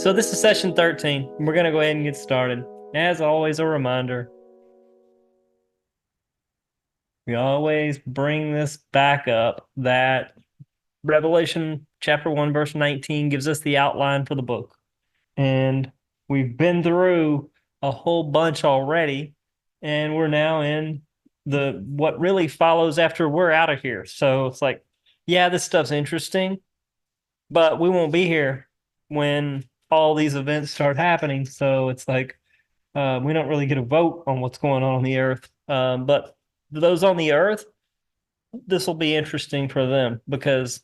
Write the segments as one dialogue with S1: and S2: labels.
S1: So this is session 13. We're going to go ahead and get started. As always, a reminder, we always bring this back up that Revelation chapter 1, verse 19 gives us the outline for the book. And we've been through a whole bunch already, and we're now in the what really follows after we're out of here. So it's like, yeah, this stuff's interesting, but we won't be here when all these events start happening. So it's like we don't really get a vote on what's going on the earth. But those on the earth, this will be interesting for them because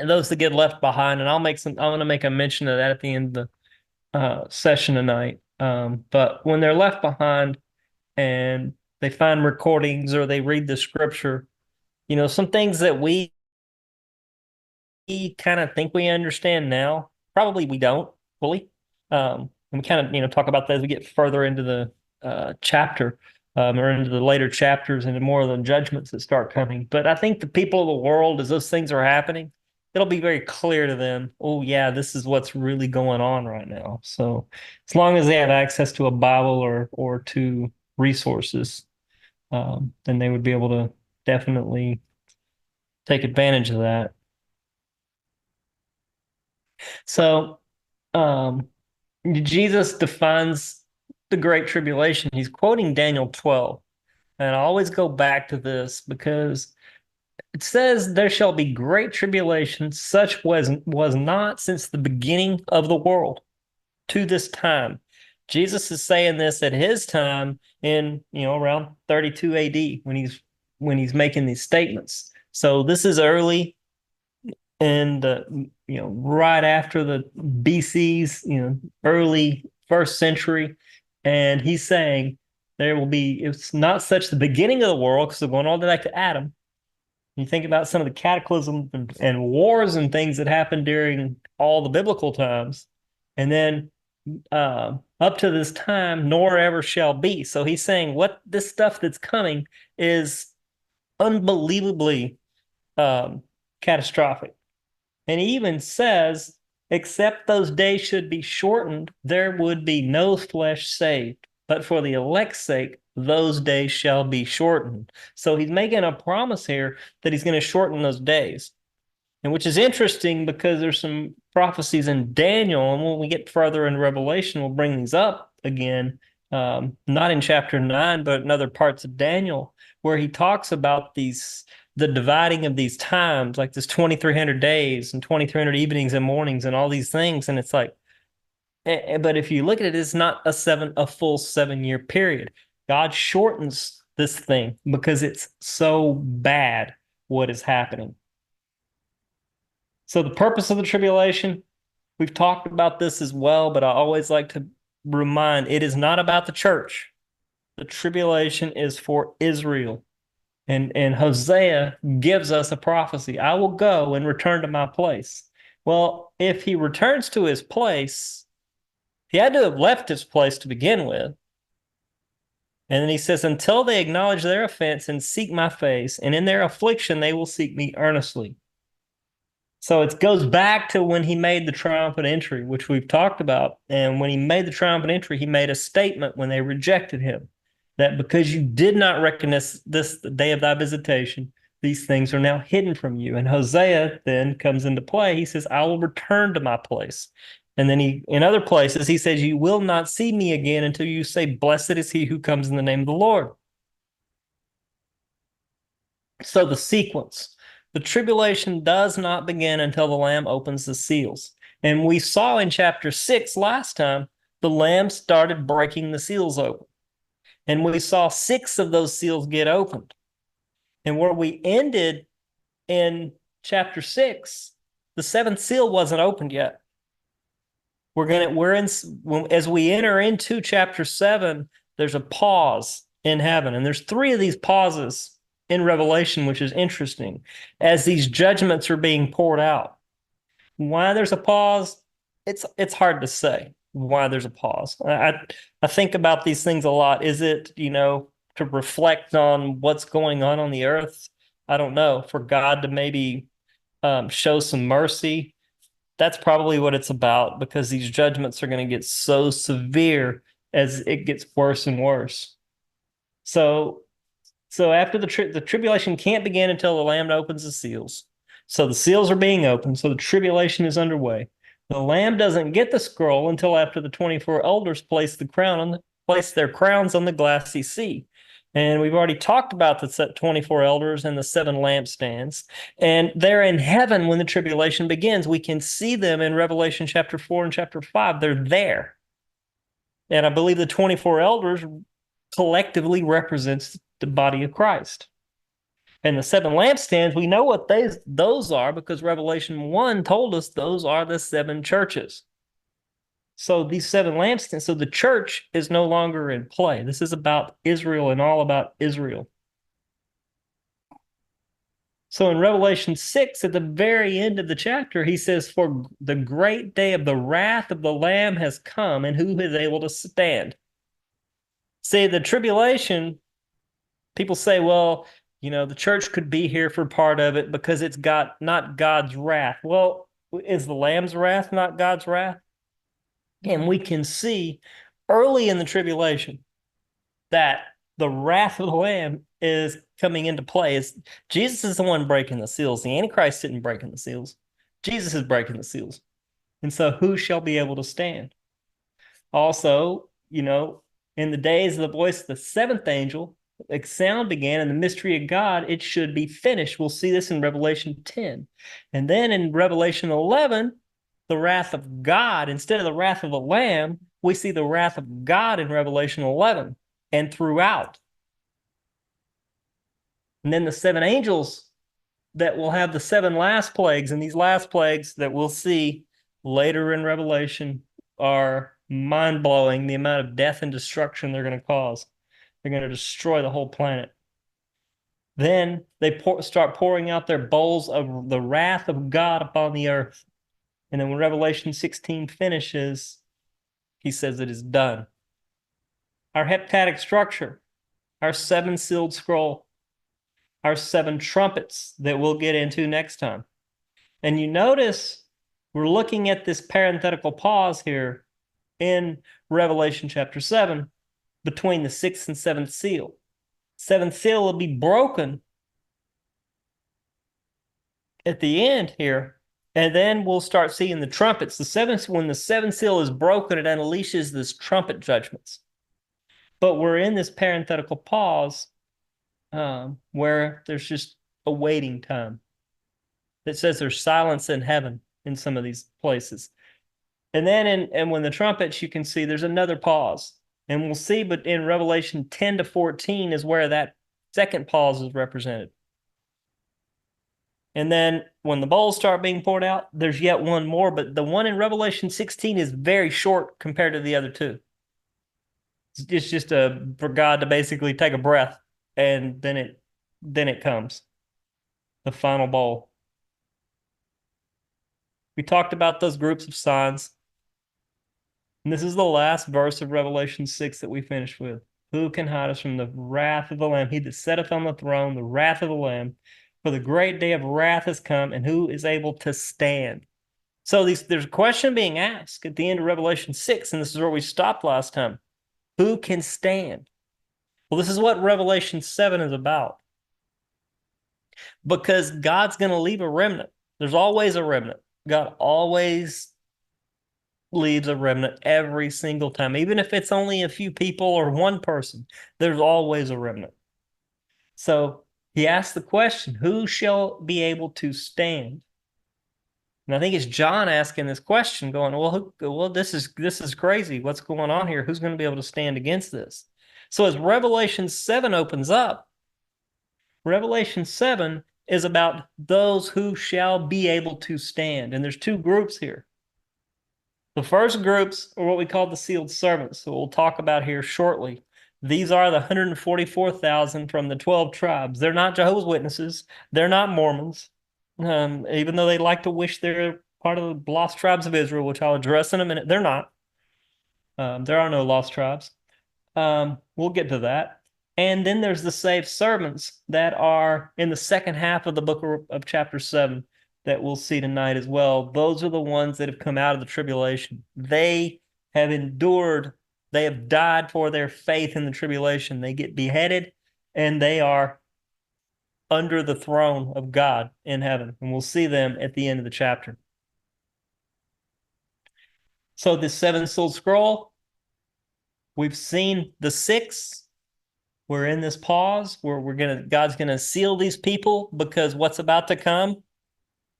S1: those that get left behind, and I'm going to make a mention of that at the end of the session tonight. But when they're left behind and they find recordings or they read the scripture, some things that we kind of think we understand now, probably we don't fully. And we kind of, talk about that as we get further into the chapter, or into the later chapters and more of the judgments that start coming. But I think the people of the world, as those things are happening, it'll be very clear to them, oh, yeah, this is what's really going on right now. So as long as they have access to a Bible or to resources, then they would be able to definitely take advantage of that. So, Jesus defines the Great Tribulation. He's quoting Daniel 12. And I always go back to this because it says, there shall be great tribulation, such was not since the beginning of the world to this time. Jesus is saying this at his time in, around 32 AD when he's making these statements. So this is early and right after the BC's, early first century, and he's saying it's not such the beginning of the world because they're going all the way back to Adam. You think about some of the cataclysms and wars and things that happened during all the biblical times, and then up to this time, nor ever shall be. So he's saying what this stuff that's coming is unbelievably catastrophic. And he even says, except those days should be shortened, there would be no flesh saved. But for the elect's sake, those days shall be shortened. So he's making a promise here that he's going to shorten those days. And which is interesting because there's some prophecies in Daniel, and when we get further in Revelation, we'll bring these up again, not in chapter 9, but in other parts of Daniel, where he talks about the dividing of these times, like this 2,300 days and 2,300 evenings and mornings and all these things. And it's like, but if you look at it, it's not a full 7-year period. God shortens this thing because it's so bad what is happening. So the purpose of the tribulation, we've talked about this as well, but I always like to remind it is not about the church. The tribulation is for Israel. And Hosea gives us a prophecy. I will go and return to my place. Well, if he returns to his place, he had to have left his place to begin with. And then he says, until they acknowledge their offense and seek my face, and in their affliction they will seek me earnestly. So it goes back to when he made the triumphant entry, which we've talked about. And when he made the triumphant entry, he made a statement when they rejected him, that because you did not recognize this the day of thy visitation, these things are now hidden from you. And Hosea then comes into play. He says, I will return to my place. And then in other places, he says, you will not see me again until you say, blessed is he who comes in the name of the Lord. So the sequence. The tribulation does not begin until the Lamb opens the seals. And we saw in chapter 6 last time, the Lamb started breaking the seals open. And we saw 6 of those seals get opened. And where we ended in chapter 6, the 7th seal wasn't opened yet. As we enter into chapter 7, there's a pause in heaven. And there's 3 of these pauses in Revelation, which is interesting, as these judgments are being poured out. Why there's a pause, it's hard to say why there's a pause. I think about these things a lot. Is it, to reflect on what's going on the earth? I don't know. For God to maybe show some mercy That's probably what it's about, because these judgments are going to get so severe as it gets worse and worse. So after the tribulation can't begin until the Lamb opens the seals. So the seals are being opened. So the tribulation is underway. The Lamb doesn't get the scroll until after the 24 elders place their crowns on the glassy sea. And we've already talked about the 24 elders and the seven lampstands. And they're in heaven when the tribulation begins. We can see them in Revelation chapter 4 and chapter 5. They're there. And I believe the 24 elders collectively represents the body of Christ. And the seven lampstands, we know what those are, because Revelation 1 told us those are the seven churches. So these seven lampstands, so the church is no longer in play. This is about Israel and all about Israel. So in Revelation 6, at the very end of the chapter, he says, "For the great day of the wrath of the Lamb has come, and who is able to stand?" See, the tribulation, people say, well, the church could be here for part of it because it's got not God's wrath. Well, is the Lamb's wrath not God's wrath? And we can see early in the tribulation that the wrath of the Lamb is coming into play. Jesus is the one breaking the seals. The Antichrist didn't break the seals. Jesus is breaking the seals. And so who shall be able to stand? Also, in the days of the voice of the seventh angel, the sound began, and the mystery of God, it should be finished. We'll see this in Revelation 10. And then in Revelation 11, the wrath of God, instead of the wrath of the Lamb, we see the wrath of God in Revelation 11 and throughout. And then the seven angels that will have the seven last plagues, and these last plagues that we'll see later in Revelation are mind-blowing, the amount of death and destruction they're going to cause. They're going to destroy the whole planet. Then they start pouring out their bowls of the wrath of God upon the earth. And then when Revelation 16 finishes, he says it is done. Our heptadic structure, our seven sealed scroll, our seven trumpets that we'll get into next time. And you notice we're looking at this parenthetical pause here in Revelation chapter 7 between the sixth and seventh seal. Seventh seal will be broken at the end here, and then we'll start seeing the trumpets. When the seventh seal is broken, it unleashes this trumpet judgments. But we're in this parenthetical pause where there's just a waiting time. It says there's silence in heaven in some of these places. And then when the trumpets, you can see there's another pause. And we'll see, but in Revelation 10 to 14 is where that second pause is represented. And then when the bowls start being poured out, there's yet one more, but the one in Revelation 16 is very short compared to the other two. It's just for God to basically take a breath, and then it comes, the final bowl. We talked about those groups of signs. And this is the last verse of Revelation 6 that we finished with. Who can hide us from the wrath of the Lamb? He that sitteth on the throne, the wrath of the Lamb. For the great day of wrath has come, and who is able to stand? So there's a question being asked at the end of Revelation 6, and this is where we stopped last time. Who can stand? Well, this is what Revelation 7 is about. Because God's going to leave a remnant. There's always a remnant. God always leaves a remnant every single time. Even if it's only a few people or one person, there's always a remnant. So he asked the question, who shall be able to stand? And I think it's John asking this question, going, well, this is crazy. What's going on here? Who's going to be able to stand against this? So as Revelation 7 opens up, Revelation 7 is about those who shall be able to stand. And there's two groups here. The first groups are what we call the sealed servants, so we'll talk about here shortly. These are the 144,000 from the 12 tribes. They're not Jehovah's Witnesses. They're not Mormons, even though they like to wish they're part of the lost tribes of Israel, which I'll address in a minute. They're not. There are no lost tribes. We'll get to that. And then there's the saved servants that are in the second half of the book of chapter 7. that we'll see tonight as well. Those are the ones that have come out of the tribulation. They have endured, they have died for their faith in the tribulation. They get beheaded and they are under the throne of God in heaven. And we'll see them at the end of the chapter. So this seven-sealed scroll, we've seen the six. We're in this pause where God's gonna seal these people because what's about to come,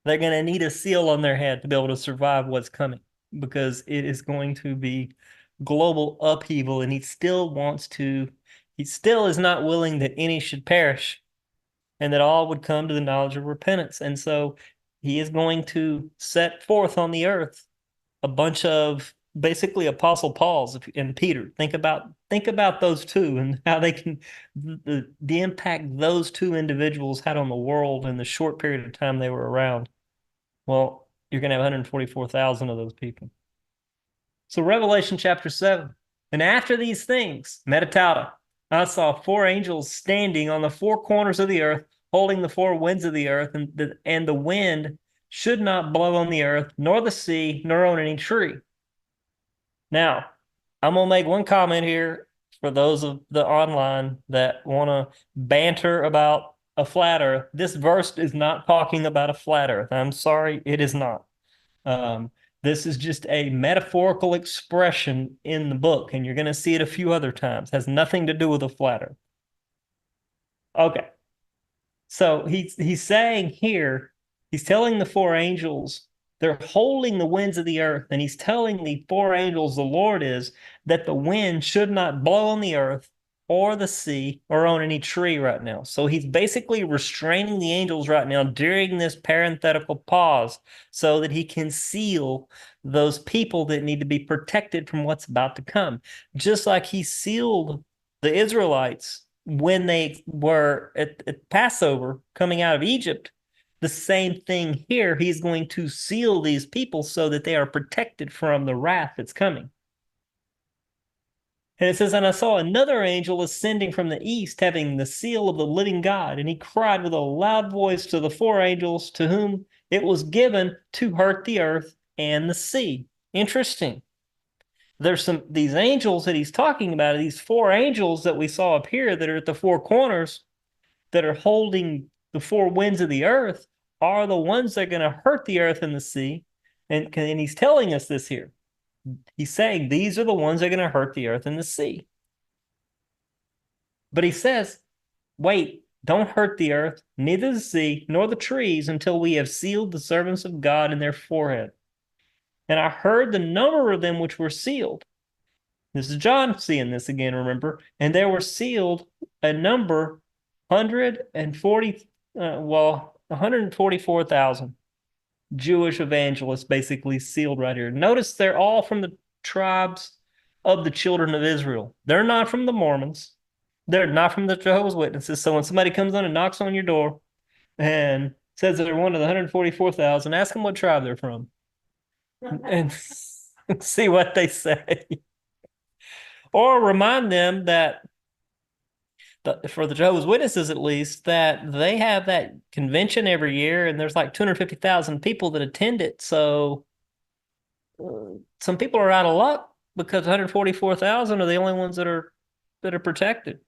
S1: they're gonna need a seal on their head to be able to survive what's coming, because it is going to be global upheaval, and he still is not willing that any should perish and that all would come to the knowledge of repentance. And so he is going to set forth on the earth a bunch of basically Apostle Paul's and Peter. Think about those two and how they can the impact those two individuals had on the world in the short period of time they were around. Well, you're going to have 144,000 of those people. So Revelation chapter 7. And after these things, metatauta, I saw four angels standing on the four corners of the earth, holding the four winds of the earth, and the wind should not blow on the earth, nor the sea, nor on any tree. Now, I'm going to make one comment here for those of the online that want to banter about a flat earth. This verse is not talking about a flat earth. I'm sorry, it is not. This is just a metaphorical expression in the book, and you're going to see it a few other times. It has nothing to do with a flat earth. Okay. So he's saying here, he's telling the four angels, they're holding the winds of the earth, and he's telling the four angels, the Lord is, that the wind should not blow on the earth or the sea or on any tree right now. So he's basically restraining the angels right now during this parenthetical pause so that he can seal those people that need to be protected from what's about to come. Just like he sealed the Israelites when they were at Passover coming out of Egypt, the same thing here. He's going to seal these people so that they are protected from the wrath that's coming. And it says, and I saw another angel ascending from the east, having the seal of the living God. And he cried with a loud voice to the four angels to whom it was given to hurt the earth and the sea. Interesting. There's these angels that he's talking about, these four angels that we saw up here that are at the four corners that are holding the four winds of the earth are the ones that are going to hurt the earth and the sea. And he's telling us this here. He's saying these are the ones that are going to hurt the earth and the sea. But he says, wait, don't hurt the earth, neither the sea, nor the trees, until we have sealed the servants of God in their forehead. And I heard the number of them which were sealed. This is John seeing this again, remember? And there were sealed a number 144,000 Jewish evangelists basically sealed right here. Notice they're all from the tribes of the children of Israel. They're not from the Mormons. They're not from the Jehovah's Witnesses. So when somebody comes on and knocks on your door and says they're one of the 144,000, ask them what tribe they're from and see what they say. Or remind them that for the Jehovah's Witnesses, at least, that they have that convention every year, and there's like 250,000 people that attend it. So some people are out of luck because 144,000 are the only ones that are protected.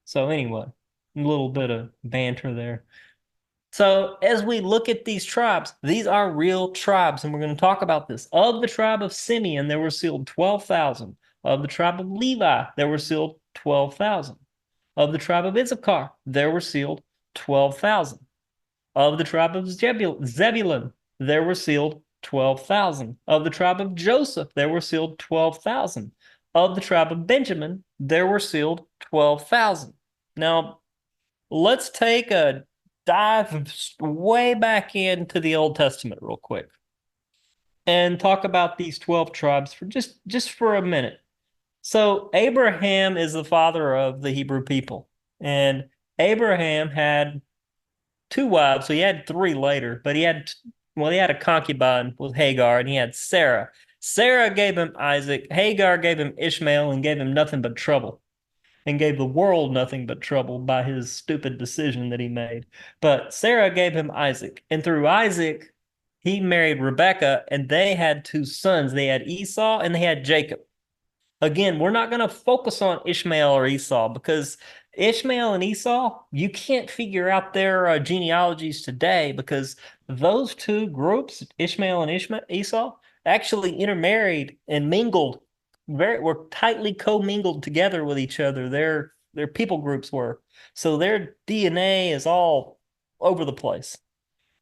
S1: So anyway, a little bit of banter there. So as we look at these tribes, these are real tribes, and we're going to talk about this. Of the tribe of Simeon, there were sealed 12,000. Of the tribe of Levi, there were sealed 12,000. Of the tribe of Issachar, there were sealed 12,000. Of the tribe of Zebulun, there were sealed 12,000. Of the tribe of Joseph, there were sealed 12,000. Of the tribe of Benjamin, there were sealed 12,000. Now, let's take a dive way back into the Old Testament real quick and talk about these 12 tribes for just for a minute. So Abraham is the father of the Hebrew people, and Abraham had two wives. So he had three later, but he had a concubine with Hagar, and he had Sarah. Sarah gave him Isaac, Hagar gave him Ishmael, and gave him nothing but trouble. and gave the world nothing but trouble by his stupid decision that he made. But Sarah gave him Isaac, and through Isaac, he married Rebekah, and they had two sons. They had Esau and they had Jacob. Again, we're not going to focus on Ishmael or Esau because Ishmael and Esau, you can't figure out their genealogies today because those two groups, Ishmael and Esau, actually intermarried and mingled, were tightly commingled together with each other. Their people groups were. So their DNA is all over the place.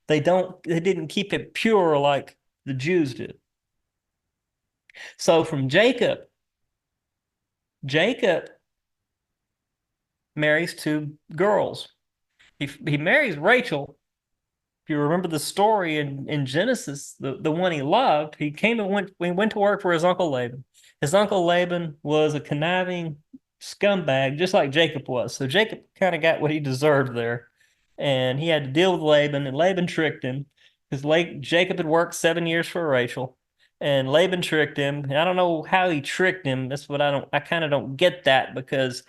S1: They didn't keep it pure like the Jews did. So from Jacob marries two girls. He marries Rachel. If you remember the story in Genesis, the one he loved, he went to work for his uncle Laban. His uncle Laban was a conniving scumbag, just like Jacob was. So Jacob kind of got what he deserved there. And he had to deal with Laban, and Laban tricked him because Jacob had worked 7 years for Rachel. And Laban tricked him. And I don't know how he tricked him. That's what I kind of don't get that because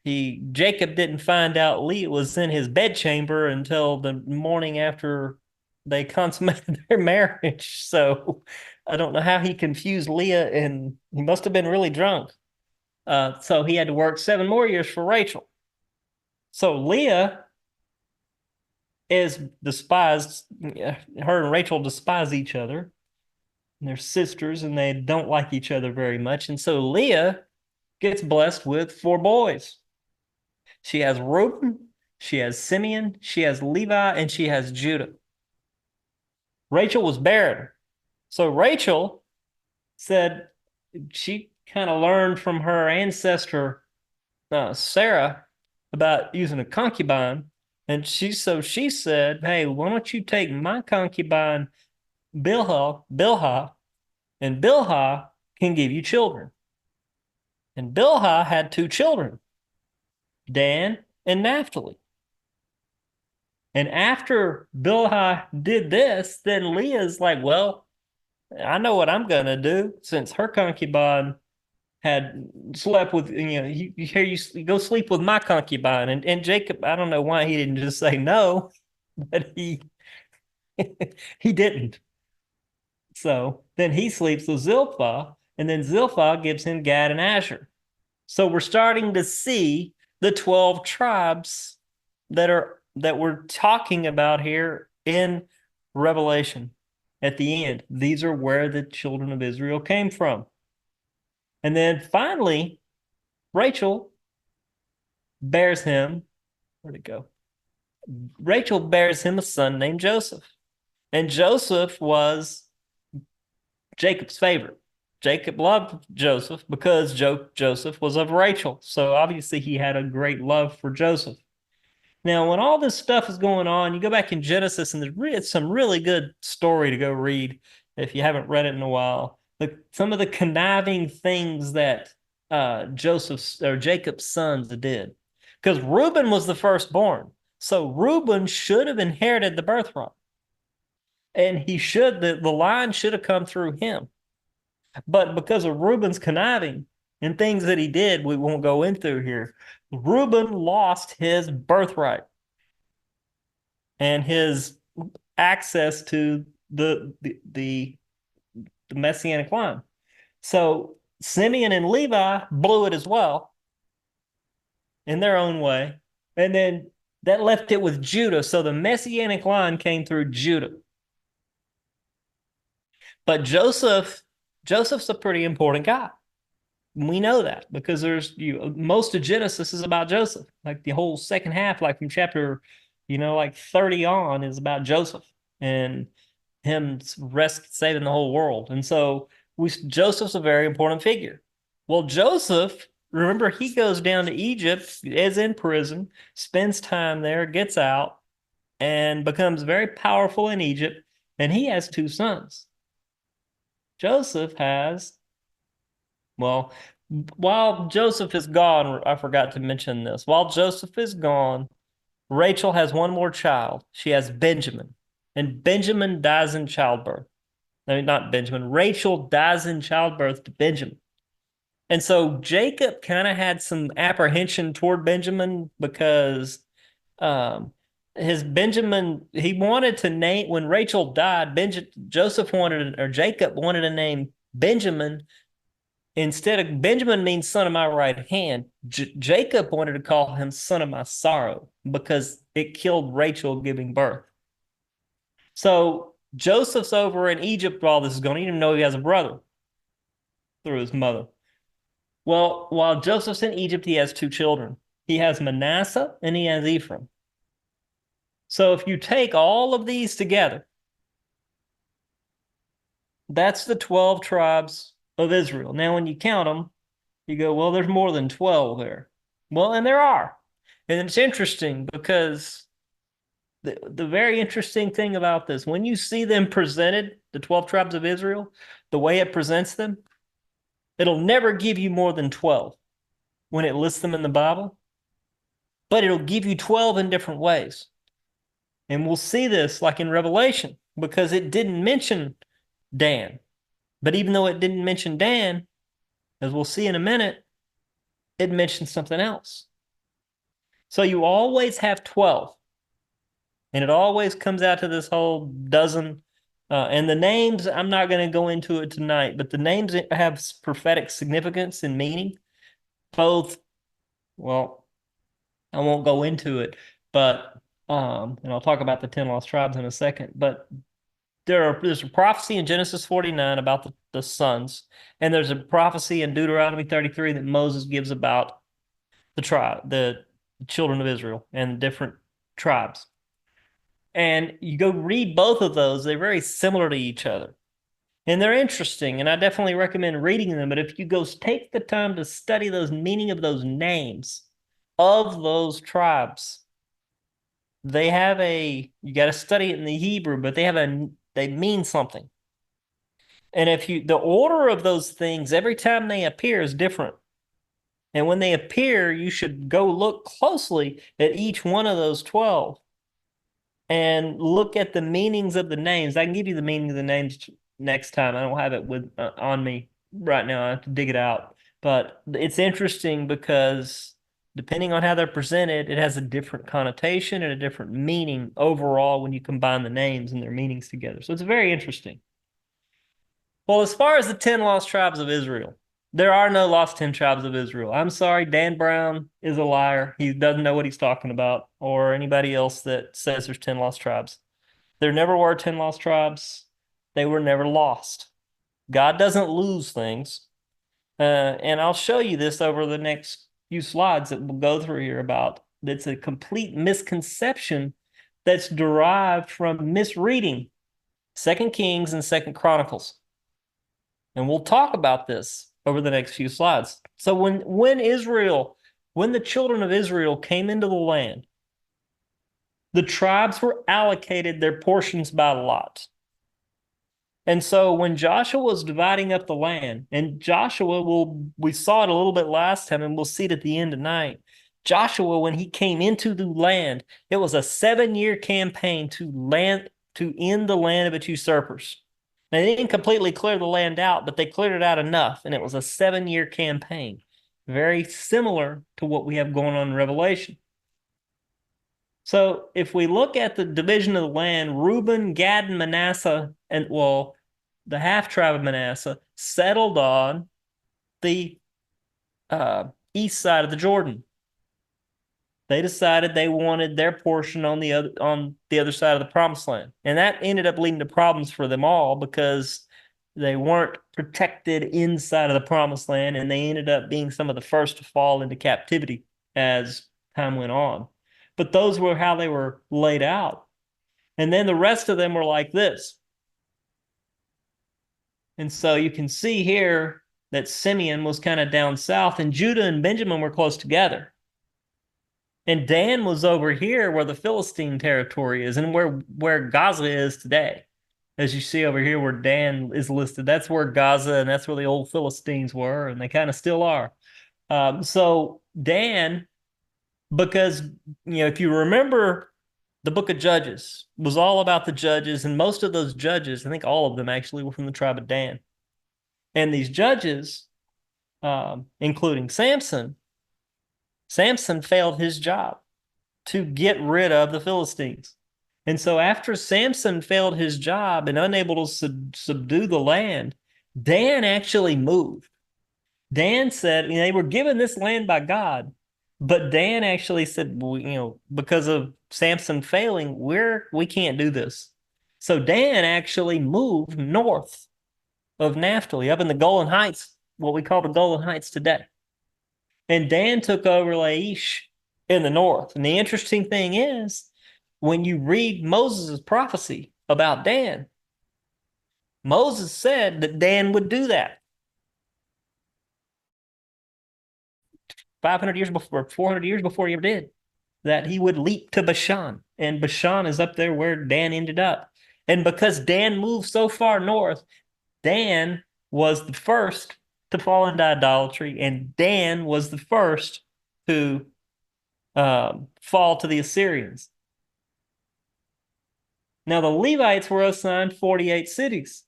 S1: Jacob didn't find out Leah was in his bedchamber until the morning after they consummated their marriage. So I don't know how he confused Leah, and he must have been really drunk. So he had to work 7 more years for Rachel. So Leah is despised. Her and Rachel despise each other. They're sisters, and they don't like each other very much. And so Leah gets blessed with 4 boys. She has Reuben, she has Simeon, she has Levi, and she has Judah. Rachel was barren. So Rachel said she kind of learned from her ancestor, Sarah, about using a concubine. And she said, hey, why don't you take my concubine, Bilhah, and Bilhah can give you children. And Bilhah had 2 children, Dan and Naphtali. And after Bilhah did this, then Leah's like, well, I know what I'm going to do since her concubine had slept with, you go sleep with my concubine. And Jacob, I don't know why he didn't just say no, but he didn't. So then he sleeps with Zilpah, and then Zilpah gives him Gad and Asher. So we're starting to see the 12 tribes that we're talking about here in Revelation at the end. These are where the children of Israel came from. And then finally, Rachel bears him, where'd it go? Rachel bears him a son named Joseph. And Joseph was Jacob's favorite. Jacob loved Joseph because Joseph was of Rachel. So obviously he had a great love for Joseph. Now, when all this stuff is going on, you go back in Genesis, and it's some really good story to go read if you haven't read it in a while. Some of the conniving things that Jacob's sons did. Because Reuben was the firstborn. So Reuben should have inherited the birthright. And the line should have come through him. But because of Reuben's conniving and things that he did, we won't go into here, Reuben lost his birthright and his access to the Messianic line. So Simeon and Levi blew it as well in their own way. And then that left it with Judah. So the Messianic line came through Judah. But Joseph's a pretty important guy. We know that because most of Genesis is about Joseph. Like the whole second half, like from chapter, like 30 on is about Joseph and him saving the whole world. And so Joseph's a very important figure. Well, Joseph, remember, he goes down to Egypt, is in prison, spends time there, gets out, and becomes very powerful in Egypt. And he has 2 sons. Joseph has, well, while Joseph is gone, I forgot to mention this. While Joseph is gone, Rachel has one more child. She has Benjamin. And Benjamin dies in childbirth. No, not Benjamin. Rachel dies in childbirth to Benjamin. And so Jacob kind of had some apprehension toward Benjamin because um, his Benjamin, he wanted to name, when Rachel died, Joseph wanted, or Jacob wanted to name Benjamin. Instead of Benjamin means son of my right hand, Jacob wanted to call him son of my sorrow because it killed Rachel giving birth. So Joseph's over in Egypt while this is going. He didn't even know he has a brother through his mother. Well, while Joseph's in Egypt, he has two children. He has Manasseh and he has Ephraim. So if you take all of these together, that's the 12 tribes of Israel. Now, when you count them, you go, well, there's more than 12 there. Well, and there are. And it's interesting because the very interesting thing about this, when you see them presented, the 12 tribes of Israel, the way it presents them, it'll never give you more than 12 when it lists them in the Bible, but it'll give you 12 in different ways. And we'll see this like in Revelation because it didn't mention Dan. But even though it didn't mention Dan, as we'll see in a minute, it mentions something else. So you always have 12. And it always comes out to this whole dozen. And the names, I'm not going to go into it tonight, but the names have prophetic significance and meaning. Both, well, I won't go into it, but and I'll talk about the 10 lost tribes in a second. But there's a prophecy in Genesis 49 about the sons, and there's a prophecy in Deuteronomy 33 that Moses gives about the children of Israel and different tribes. And you go read both of those, they're very similar to each other. And they're interesting, and I definitely recommend reading them. But if you go take the time to study those meaning of those names of those tribes, they have you got to study it in the Hebrew, but they mean something. And the order of those things, every time they appear is different. And when they appear, you should go look closely at each one of those 12 and look at the meanings of the names. I can give you the meaning of the names next time. I don't have it on me right now. I have to dig it out. But it's interesting because depending on how they're presented, it has a different connotation and a different meaning overall when you combine the names and their meanings together. So it's very interesting. Well, as far as the 10 lost tribes of Israel, there are no lost 10 tribes of Israel. I'm sorry, Dan Brown is a liar. He doesn't know what he's talking about, or anybody else that says there's 10 lost tribes. There never were 10 lost tribes. They were never lost. God doesn't lose things. And I'll show you this over the next few slides that we'll go through here about that's a complete misconception that's derived from misreading 2 Kings and 2 Chronicles. And we'll talk about this over the next few slides. So when the children of Israel came into the land, the tribes were allocated their portions by lot. And so when Joshua was dividing up the land, and we saw it a little bit last time, and we'll see it at the end tonight. Joshua, when he came into the land, it was a 7-year campaign to end the land of its usurpers. Now, they didn't completely clear the land out, but they cleared it out enough, and it was a 7-year campaign. Very similar to what we have going on in Revelation. So if we look at the division of the land, Reuben, Gad, and Manasseh, the half tribe of Manasseh settled on the east side of the Jordan. They decided they wanted their portion on the other side of the promised land. And that ended up leading to problems for them all because they weren't protected inside of the promised land, and they ended up being some of the first to fall into captivity as time went on. But those were how they were laid out. And then the rest of them were like this. And so you can see here that Simeon was kind of down south, and Judah and Benjamin were close together. And Dan was over here where the Philistine territory is and where Gaza is today. As you see over here where Dan is listed, that's where Gaza and that's where the old Philistines were, and they kind of still are. So Dan, because, if you remember, the book of Judges was all about the judges, and most of those judges, I think all of them actually, were from the tribe of Dan. And these judges including Samson, Samson failed his job to get rid of the Philistines. And so after Samson failed his job and unable to subdue the land, Dan actually moved. Dan said, they were given this land by God, but Dan actually said, well, because of Samson failing, we can't do this. So Dan actually moved north of Naphtali, up in the Golan Heights, what we call the Golan Heights today. And Dan took over Laish in the north. And the interesting thing is, when you read Moses' prophecy about Dan, Moses said that Dan would do that. 500 years before, 400 years before he ever did, that he would leap to Bashan. And Bashan is up there where Dan ended up. And because Dan moved so far north, Dan was the first to fall into idolatry, and Dan was the first to fall to the Assyrians. Now, the Levites were assigned 48 cities,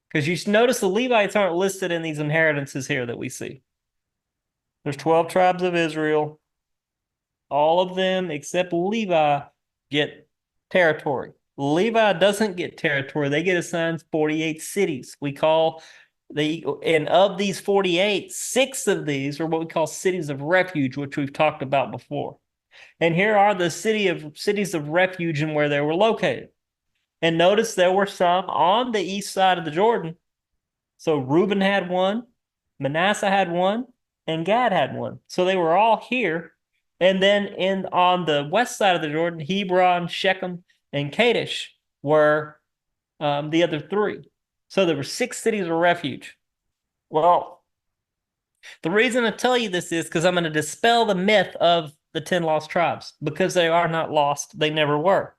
S1: because you notice the Levites aren't listed in these inheritances here that we see. There's 12 tribes of Israel. All of them, except Levi, get territory. Levi doesn't get territory. They get assigned 48 cities. And of these 48, 6 of these are what we call cities of refuge, which we've talked about before. And here are the cities of refuge and where they were located. And notice there were some on the east side of the Jordan. So Reuben had one, Manasseh had one, and Gad had one. So they were all here. And then on the west side of the Jordan, Hebron, Shechem, and Kadesh were the other 3. So there were 6 cities of refuge. Well, the reason I tell you this is because I'm going to dispel the myth of the 10 lost tribes, because they are not lost. They never were.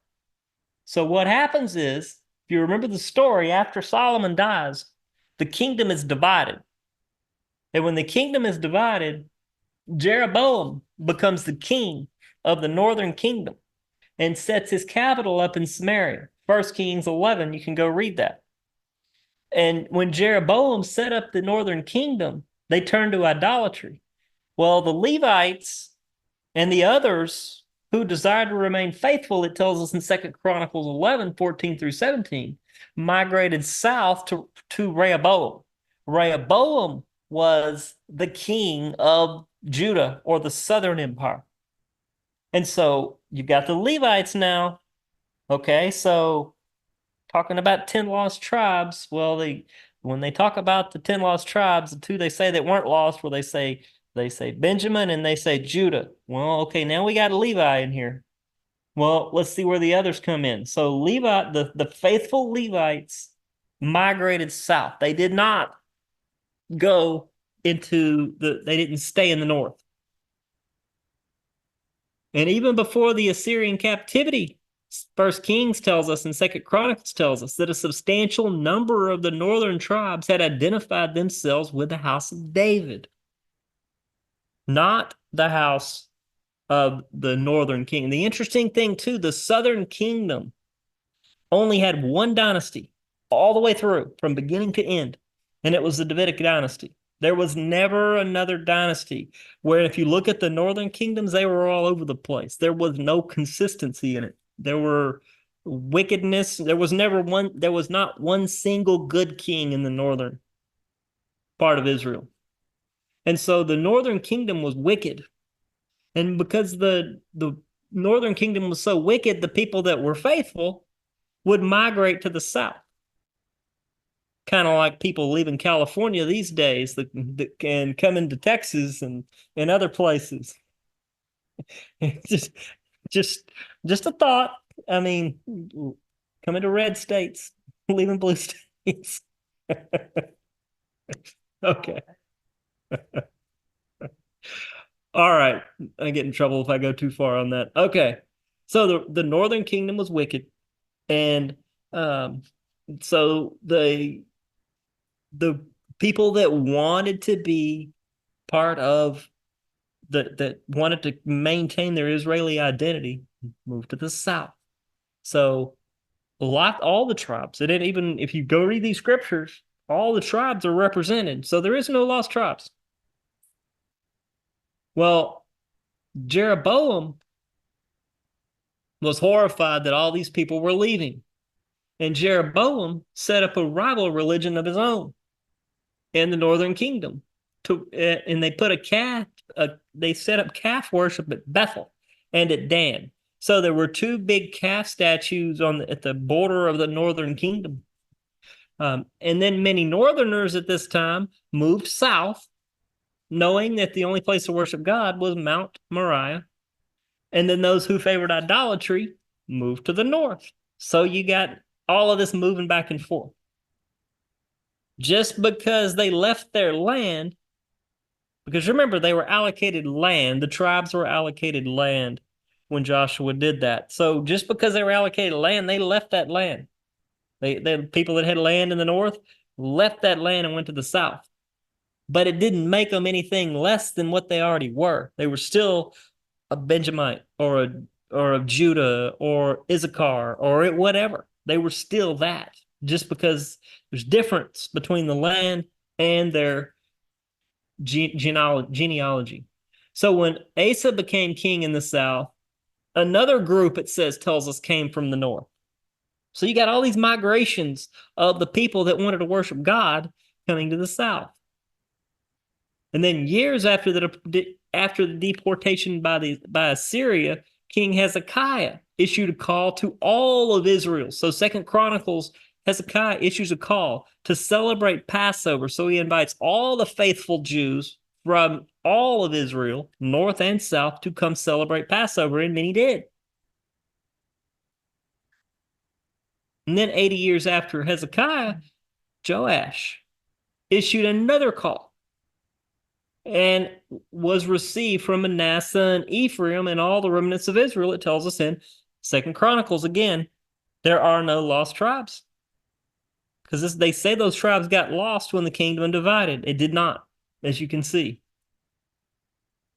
S1: So what happens is, if you remember the story, after Solomon dies, the kingdom is divided. And when the kingdom is divided, Jeroboam becomes the king of the northern kingdom and sets his capital up in Samaria. 1 Kings 11, you can go read that. And when Jeroboam set up the northern kingdom, they turned to idolatry. Well, the Levites and the others who desired to remain faithful, it tells us in 2 Chronicles 11, 14 through 17, migrated south to Rehoboam. Rehoboam was the king of Judah, or the southern empire. And so you've got the Levites now. Okay, so talking about 10 lost tribes, well, when they talk about the 10 lost tribes, the 2 they say that weren't lost, well, they say Benjamin and they say Judah. Well, okay, now we got Levi in here. Well, let's see where the others come in. So Levi, the faithful Levites migrated south. They did not go they didn't stay in the north. And even before the Assyrian captivity, 1 Kings tells us and 2 Chronicles tells us that a substantial number of the northern tribes had identified themselves with the house of David, not the house of the northern king. The interesting thing, too, the southern kingdom only had one dynasty all the way through, from beginning to end, and it was the Davidic dynasty. There was never another dynasty where, if you look at the northern kingdoms, they were all over the place. There was no consistency in it. There were wickedness. There was not one single good king in the northern part of Israel. And so the northern kingdom was wicked. And because the northern kingdom was so wicked, the people that were faithful would migrate to the south. Kind of like people leaving California these days that can come into Texas and other places. just a thought. I mean, coming to red states, leaving blue states. Okay. All right. I get in trouble if I go too far on that. Okay. So the northern kingdom was wicked. And so the people that wanted to be part of that wanted to maintain their Israeli identity moved to the south. So all the tribes, and even if you go read these scriptures, All the tribes are represented, so there is no lost tribes. Well, Jeroboam was horrified that all these people were leaving. And Jeroboam set up a rival religion of his own in the northern kingdom. And they put they set up calf worship at Bethel and at Dan. So there were two big calf statues at the border of the northern kingdom. And then many northerners at this time moved south, knowing that the only place to worship God was Mount Moriah. And then those who favored idolatry moved to the north. So you got all of this moving back and forth. Just because they left their land, because remember, they were allocated land, the tribes were allocated land when Joshua did that. So just because they were allocated land, they left that land. The people that had land in the north left that land and went to the south. But it didn't make them anything less than what they already were. They were still a Benjamite or of Judah or Issachar or whatever. They were still that, just because there's difference between the land and their genealogy. So when Asa became king in the south, another group, it says, tells us came from the north. So you got all these migrations of the people that wanted to worship God coming to the south. And then years after the deportation by Assyria, King Hezekiah issued a call to all of Israel. So 2 Chronicles, Hezekiah issues a call to celebrate Passover. So he invites all the faithful Jews from all of Israel, north and south, to come celebrate Passover, and many did. And then 80 years after Hezekiah, Joash issued another call and was received from Manasseh and Ephraim and all the remnants of Israel. It tells us in 2 Chronicles again, there are no lost tribes. Because they say those tribes got lost when the kingdom divided. It did not, as you can see.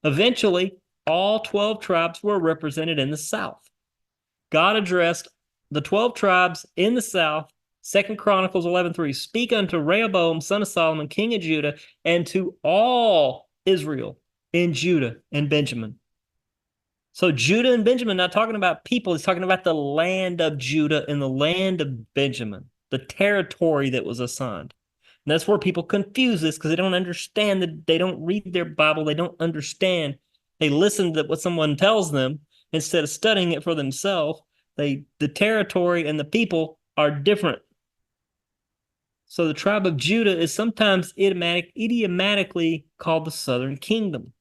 S1: Eventually, all 12 tribes were represented in the south. God addressed the 12 tribes in the south. 2 Chronicles 11:3, speak unto Rehoboam, son of Solomon, king of Judah, and to all Israel in Judah and Benjamin. So Judah and Benjamin, not talking about people, he's talking about the land of Judah and the land of Benjamin, the territory that was assigned. And that's where people confuse this, because they don't understand, that they don't read their Bible, they don't understand. They listen to what someone tells them instead of studying it for themselves. The territory and the people are different. So the tribe of Judah is sometimes idiomatically called the southern kingdom.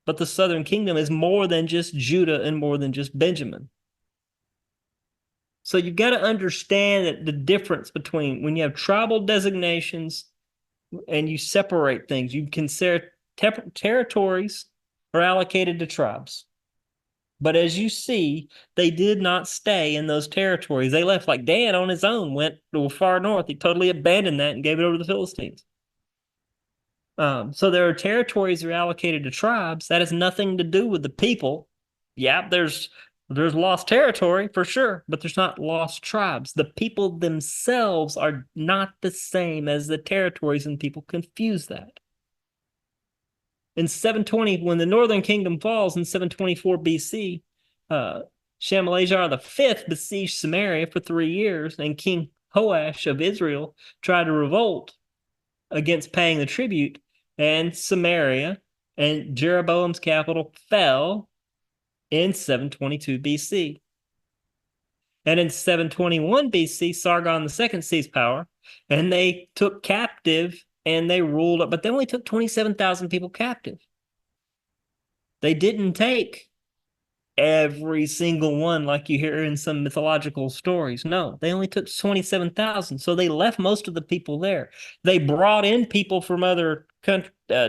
S1: But the southern kingdom is more than just Judah and more than just Benjamin. So you've got to understand that the difference between when you have tribal designations and you separate things, you consider territories are allocated to tribes. But as you see, they did not stay in those territories. They left. Like Dan on his own went to far north. He totally abandoned that and gave it over to the Philistines. So there are territories that are allocated to tribes. That has nothing to do with the people. Yeah, there's lost territory for sure, but there's not lost tribes. The people themselves are not the same as the territories, and people confuse that. In 720, when the northern kingdom falls in 724 BC, Shammalazar V besieged Samaria for 3 years, and King Joash of Israel tried to revolt against paying the tribute, and Samaria and Jeroboam's capital fell in 722 BC. And in 721 BC, Sargon II seized power, and they took captive and they ruled up, but they only took 27,000 people captive. They didn't take every single one like you hear in some mythological stories. No, they only took 27,000. So they left most of the people there. They brought in people from other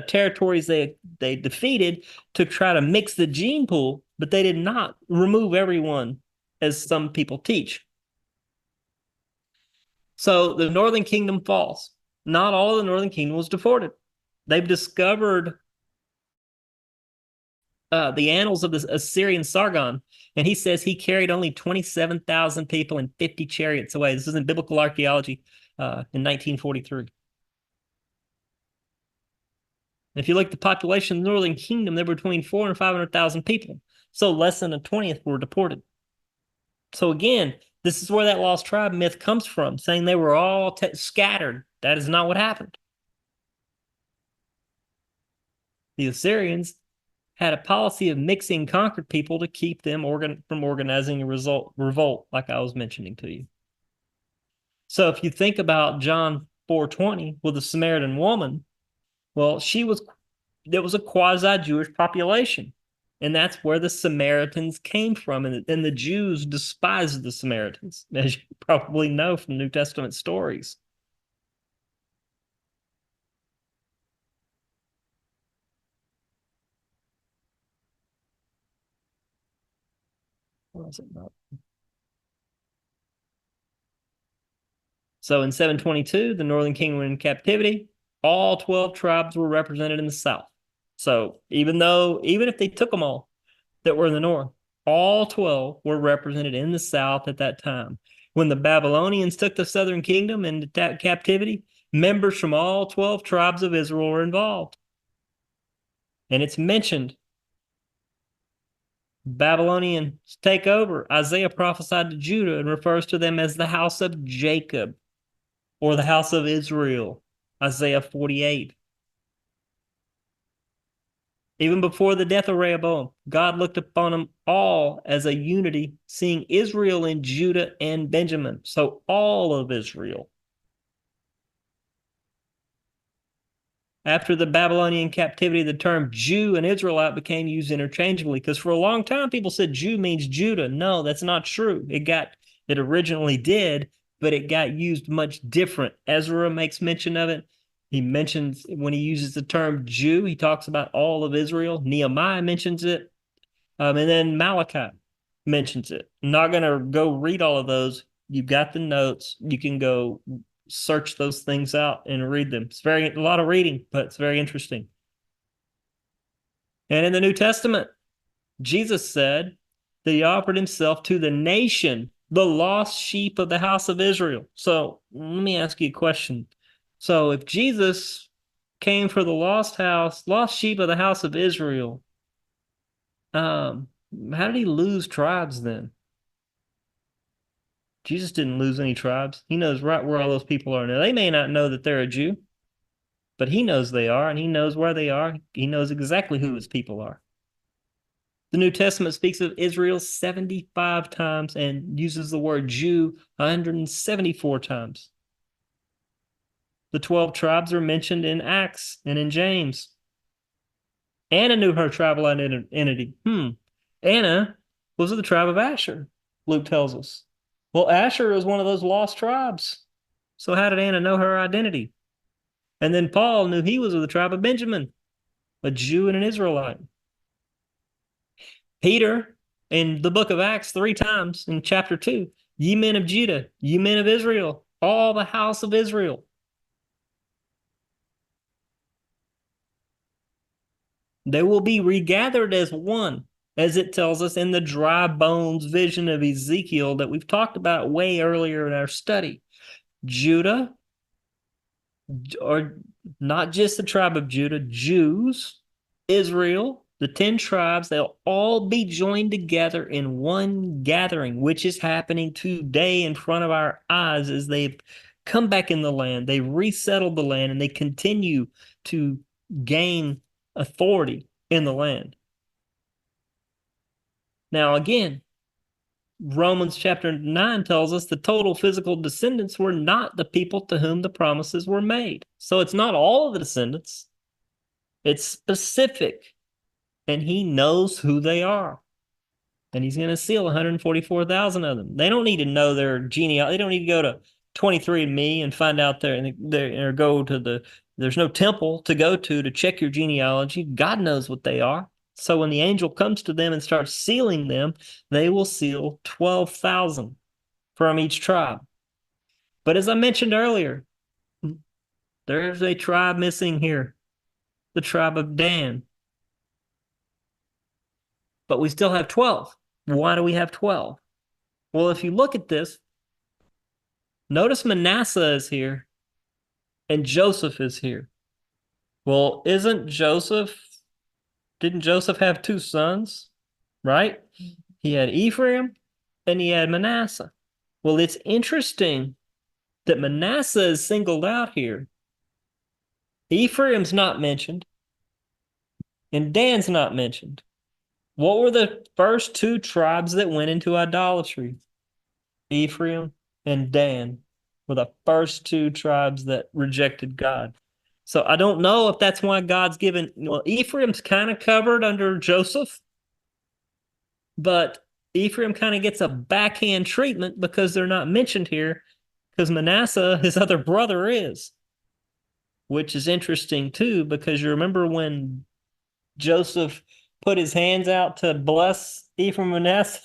S1: territories they defeated to try to mix the gene pool, but they did not remove everyone, as some people teach. So the northern kingdom falls. Not all of the northern kingdom was deported. They've discovered the annals of the Assyrian Sargon, and he says he carried only 27,000 people and 50 chariots away. This isn't biblical archaeology. in 1943. If you look at the population of the Northern Kingdom, there were between 400 and 500,000 people. So less than a 20th were deported. So again, this is where that lost tribe myth comes from, saying they were all scattered. That is not what happened. The Assyrians had a policy of mixing conquered people to keep them from organizing a revolt, like I was mentioning to you. So if you think about John 4:20 with the Samaritan woman, well, there was a quasi-Jewish population. And that's where the Samaritans came from. And the Jews despised the Samaritans, as you probably know from New Testament stories. What was it about? So in 722, the Northern Kingdom went in captivity. All 12 tribes were represented in the south. So even if they took them all that were in the north, all 12 were represented in the south at that time. When the Babylonians took the southern kingdom into captivity, members from all 12 tribes of Israel were involved. And it's mentioned Babylonians take over. Isaiah prophesied to Judah and refers to them as the house of Jacob or the house of Israel, Isaiah 48. Even before the death of Rehoboam, God looked upon them all as a unity, seeing Israel and Judah and Benjamin. So all of Israel. After the Babylonian captivity, the term Jew and Israelite became used interchangeably because for a long time people said Jew means Judah. No, that's not true. It originally did, but it got used much different. Ezra makes mention of it. He mentions when he uses the term Jew, he talks about all of Israel. Nehemiah mentions it. And then Malachi mentions it. I'm not going to go read all of those. You've got the notes. You can go search those things out and read them. It's a lot of reading, but it's very interesting. And in the New Testament, Jesus said that he offered himself to the nation, the lost sheep of the house of Israel. So let me ask you a question. So if Jesus came for the lost sheep of the house of Israel, how did he lose tribes then? Jesus didn't lose any tribes. He knows right where all those people are now. They may not know that they're a Jew, but he knows they are, and he knows where they are. He knows exactly who his people are. The New Testament speaks of Israel 75 times and uses the word Jew 174 times. The 12 tribes are mentioned in Acts and in James. Anna knew her tribal identity. Anna was of the tribe of Asher, Luke tells us. Well, Asher is one of those lost tribes. So how did Anna know her identity? And then Paul knew he was of the tribe of Benjamin, a Jew and an Israelite. Peter, in the book of Acts, 3 times in chapter 2, ye men of Judah, ye men of Israel, all the house of Israel. They will be regathered as one, as it tells us in the dry bones vision of Ezekiel that we've talked about way earlier in our study. Judah, or not just the tribe of Judah, Jews, Israel, the 10 tribes, they'll all be joined together in one gathering, which is happening today in front of our eyes as they've come back in the land. They've resettled the land and they continue to gain authority in the land. Now, again, Romans chapter 9 tells us the total physical descendants were not the people to whom the promises were made. So it's not all of the descendants. It's specific. And he knows who they are. And he's going to seal 144,000 of them. They don't need to know their genealogy. They don't need to go to 23andMe and find out or go to there's no temple to go to check your genealogy. God knows what they are. So when the angel comes to them and starts sealing them, they will seal 12,000 from each tribe. But as I mentioned earlier, there's a tribe missing here, the tribe of Dan. But we still have 12. Why do we have 12? Well, if you look at this, Notice Manasseh is here and Joseph is here. Well, didn't Joseph have two sons, right? He had Ephraim and he had Manasseh. Well, it's interesting that Manasseh is singled out here. Ephraim's not mentioned and Dan's not mentioned. What were the first two tribes that went into idolatry? Ephraim and Dan were the first two tribes that rejected God. So I don't know if that's why God's given, well, Ephraim's kind of covered under Joseph, but Ephraim kind of gets a backhand treatment because they're not mentioned here, because Manasseh, his other brother, is, which is interesting too, because you remember when Joseph put his hands out to bless Ephraim and Manasseh,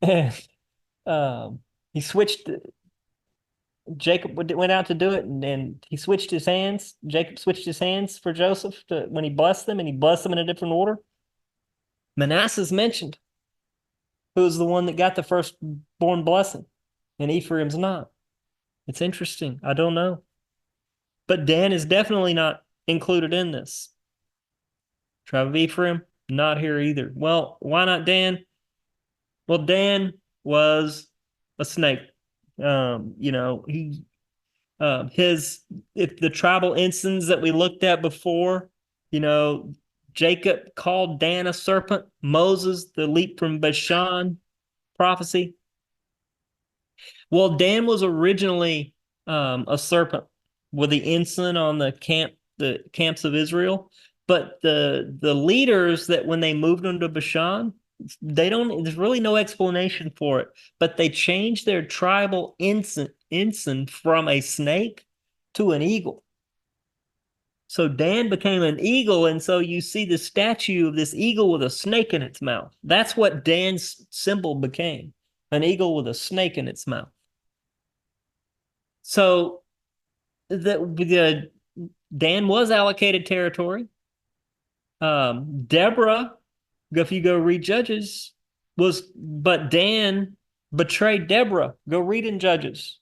S1: and he switched. Jacob went out to do it, and he switched his hands. Jacob switched his hands for Joseph when he blessed them, and he blessed them in a different order. Manasseh's mentioned, who's the one that got the firstborn blessing, and Ephraim's not. It's interesting. I don't know. But Dan is definitely not included in this. Tribe of Ephraim, not here either. Well, why not Dan? Well, Dan was a snake. He if the tribal instance that we looked at before, Jacob called Dan a serpent. Moses, the leap from Bashan prophecy. Well, Dan was originally a serpent with the ensign on the camps of Israel, but the leaders that when they moved into Bashan, there's really no explanation for it, but they changed their tribal ensign from a snake to an eagle. So Dan became an eagle, and so you see the statue of this eagle with a snake in its mouth. That's what Dan's symbol became, an eagle with a snake in its mouth. So the Dan was allocated territory. Deborah, if you go read Judges, but Dan betrayed Deborah. Go read in Judges.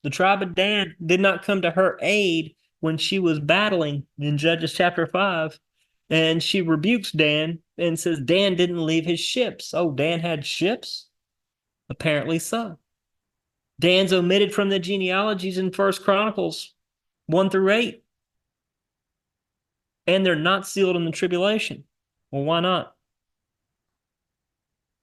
S1: The tribe of Dan did not come to her aid when she was battling in Judges chapter 5. And she rebukes Dan and says Dan didn't leave his ships. Oh, Dan had ships? Apparently so. Dan's omitted from the genealogies in 1 Chronicles 1 through 8. And they're not sealed in the tribulation. Well, why not?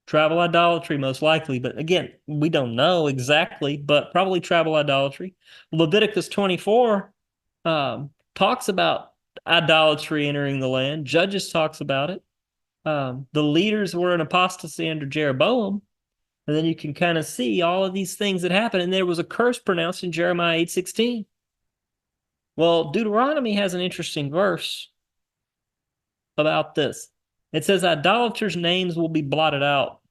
S1: Tribal idolatry, most likely. But again, we don't know exactly, but probably tribal idolatry. Leviticus 24 talks about idolatry entering the land. Judges talks about it. The leaders were in apostasy under Jeroboam. And then you can kind of see all of these things that happen. And there was a curse pronounced in Jeremiah 8:16. Well, Deuteronomy has an interesting verse about this. It says idolaters' names will be blotted out.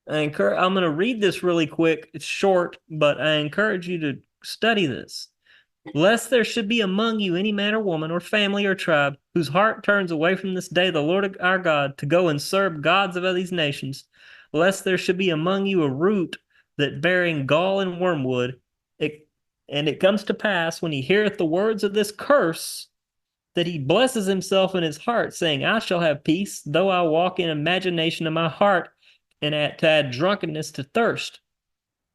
S1: I'm going to read this really quick. It's short, but I encourage you to study this. Lest there should be among you any man or woman or family or tribe whose heart turns away from this day the Lord our God to go and serve gods of these nations, lest there should be among you a root that bearing gall and wormwood, and it comes to pass when he heareth the words of this curse, that he blesses himself in his heart, saying, I shall have peace, though I walk in imagination of my heart, and to add drunkenness to thirst.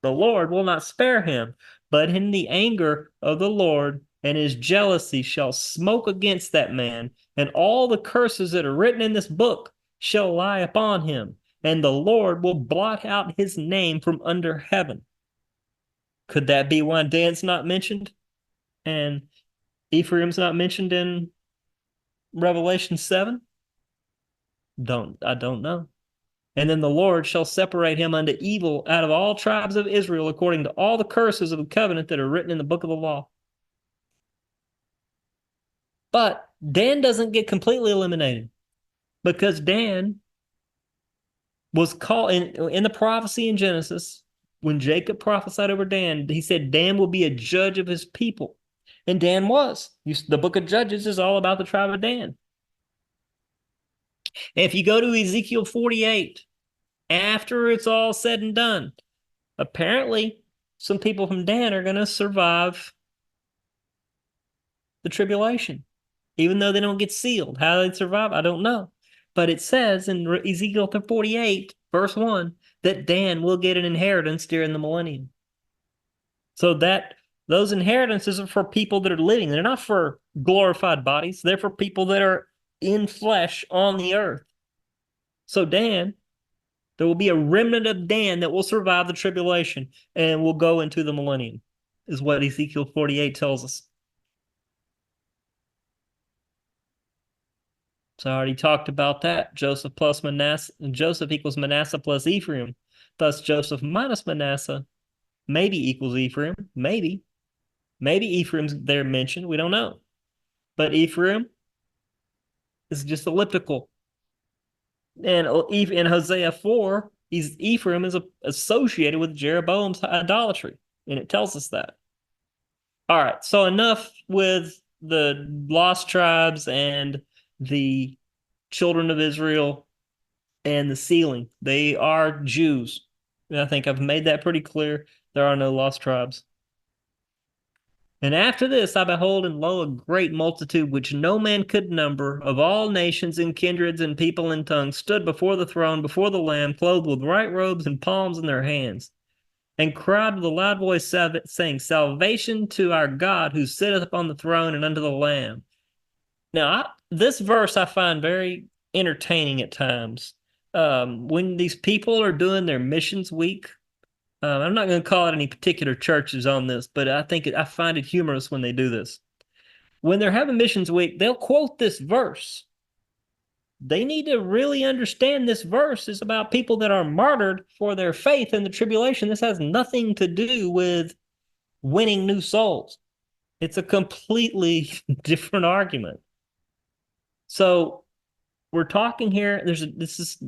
S1: The Lord will not spare him, but in the anger of the Lord and his jealousy shall smoke against that man, and all the curses that are written in this book shall lie upon him, and the Lord will blot out his name from under heaven. Could that be why Dan's not mentioned and Ephraim's not mentioned in Revelation 7? I don't know. And then the Lord shall separate him unto evil out of all tribes of Israel, according to all the curses of the covenant that are written in the book of the law. But Dan doesn't get completely eliminated, because Dan was called in the prophecy in Genesis. When Jacob prophesied over Dan, he said Dan will be a judge of his people. And Dan was. The book of Judges is all about the tribe of Dan. And if you go to Ezekiel 48, after it's all said and done. Apparently, some people from Dan are going to survive the tribulation, even though they don't get sealed. How they survive, I don't know. But it says in Ezekiel 48, verse 1, that Dan will get an inheritance during the millennium. So that those inheritances are for people that are living. They're not for glorified bodies. They're for people that are in flesh on the earth. So Dan, there will be a remnant of Dan that will survive the tribulation and will go into the millennium, is what Ezekiel 48 tells us. So I already talked about that. Joseph plus Manasseh, Joseph equals Manasseh plus Ephraim. Thus, Joseph minus Manasseh maybe equals Ephraim. Maybe. Maybe Ephraim's there mentioned. We don't know. But Ephraim is just elliptical. And in Hosea 4, Ephraim is associated with Jeroboam's idolatry. And it tells us that. All right. So enough with the lost tribes and the children of Israel and the sealing. They are Jews. And I think I've made that pretty clear. There are no lost tribes. And after this, I behold, and lo, a great multitude which no man could number, of all nations and kindreds and people and tongues, stood before the throne, before the Lamb, clothed with white robes and palms in their hands, and cried with a loud voice, saying, Salvation to our God, who sitteth upon the throne, and unto the Lamb. Now, this verse I find very entertaining at times. When these people are doing their missions week, I'm not going to call it any particular churches on this, but I find it humorous when they do this. When they're having missions week, they'll quote this verse. They need to really understand this verse is about people that are martyred for their faith in the tribulation. This has nothing to do with winning new souls. It's a completely different argument. So we're talking here.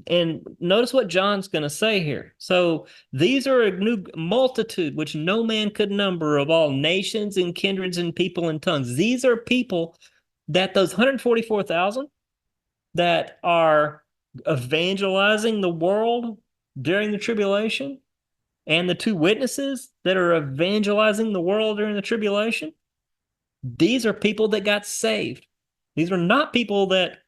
S1: And notice what John's going to say here. So these are a new multitude which no man could number, of all nations and kindreds and people and tongues. These are people that those 144,000 that are evangelizing the world during the tribulation, and the two witnesses that are evangelizing the world during the tribulation. These are people that got saved. These are not people that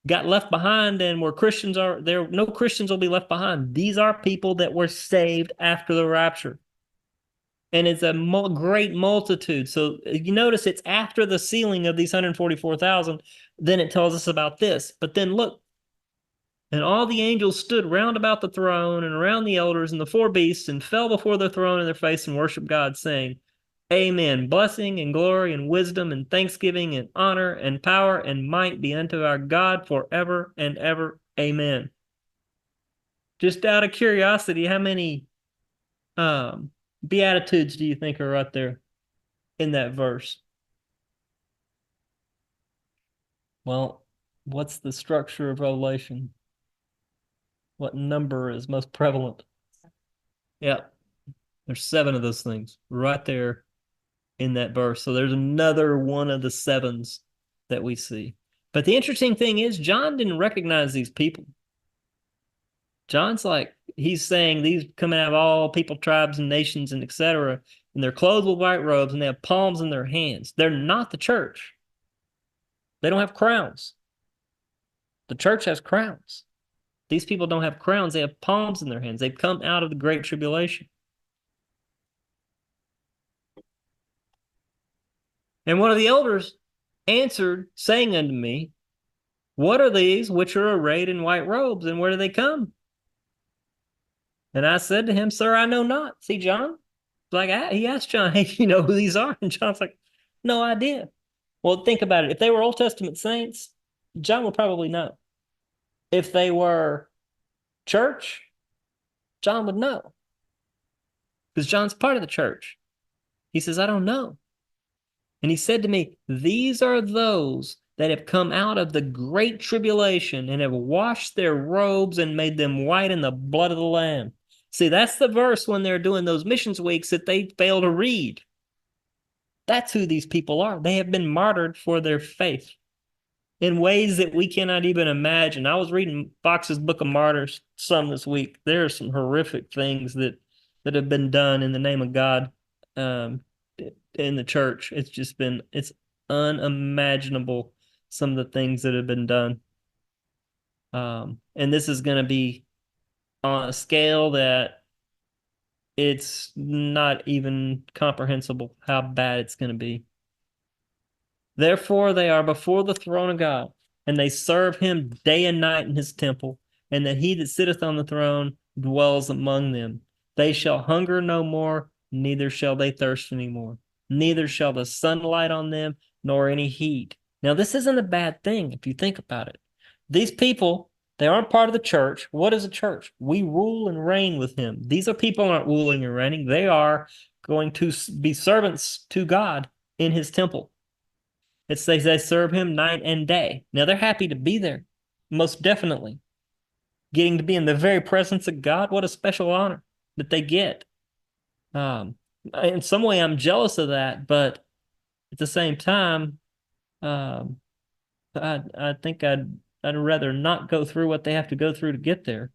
S1: got left behind and where Christians are there. No Christians will be left behind. These are people that were saved after the rapture. And it's a great multitude. So you notice it's after the sealing of these 144,000. Then it tells us about this. But then look, and all the angels stood round about the throne and around the elders and the four beasts, and fell before the throne in their face and worshiped God, saying, Amen. Blessing and glory and wisdom and thanksgiving and honor and power and might be unto our God forever and ever. Amen. Just out of curiosity, how many Beatitudes do you think are right there in that verse? Well, what's the structure of Revelation? What number is most prevalent? Yeah, there's 7 of those things right there in that verse. So there's another one of the 7s that we see. But the interesting thing is, John didn't recognize these people. John's he's saying these coming out of all people, tribes, and nations, and etc. And they're clothed with white robes, and they have palms in their hands. They're not the church. They don't have crowns. The church has crowns. These people don't have crowns. They have palms in their hands. They've come out of the great tribulation. And one of the elders answered, saying unto me, What are these which are arrayed in white robes, and where do they come? And I said to him, Sir, I know not. See, John? He asked John, Hey, you know who these are? And John's like, No idea. Well, think about it. If they were Old Testament saints, John would probably know. If they were church, John would know. Because John's part of the church. He says, I don't know. And he said to me, These are those that have come out of the great tribulation and have washed their robes and made them white in the blood of the Lamb. See, that's the verse when they're doing those missions weeks that they fail to read. That's who these people are. They have been martyred for their faith. in ways that we cannot even imagine. I was reading Fox's Book of Martyrs some this week. There are some horrific things that have been done in the name of God um, in the church. It's unimaginable, some of the things that have been done. And this is going to be on a scale that it's not even comprehensible how bad it's going to be. Therefore, they are before the throne of God, and they serve him day and night in his temple, and that he that sitteth on the throne dwells among them. They shall hunger no more, neither shall they thirst any more. Neither shall the sun light on them, nor any heat. Now, this isn't a bad thing if you think about it. These people, they aren't part of the church. What is a church? We rule and reign with him. These are people who aren't ruling and reigning. They are going to be servants to God in his temple. It says they serve him night and day. Now they're happy to be there, most definitely. Getting to be in the very presence of God, what a special honor that they get. In some way, I'm jealous of that, but at the same time, um, I think I'd rather not go through what they have to go through to get there.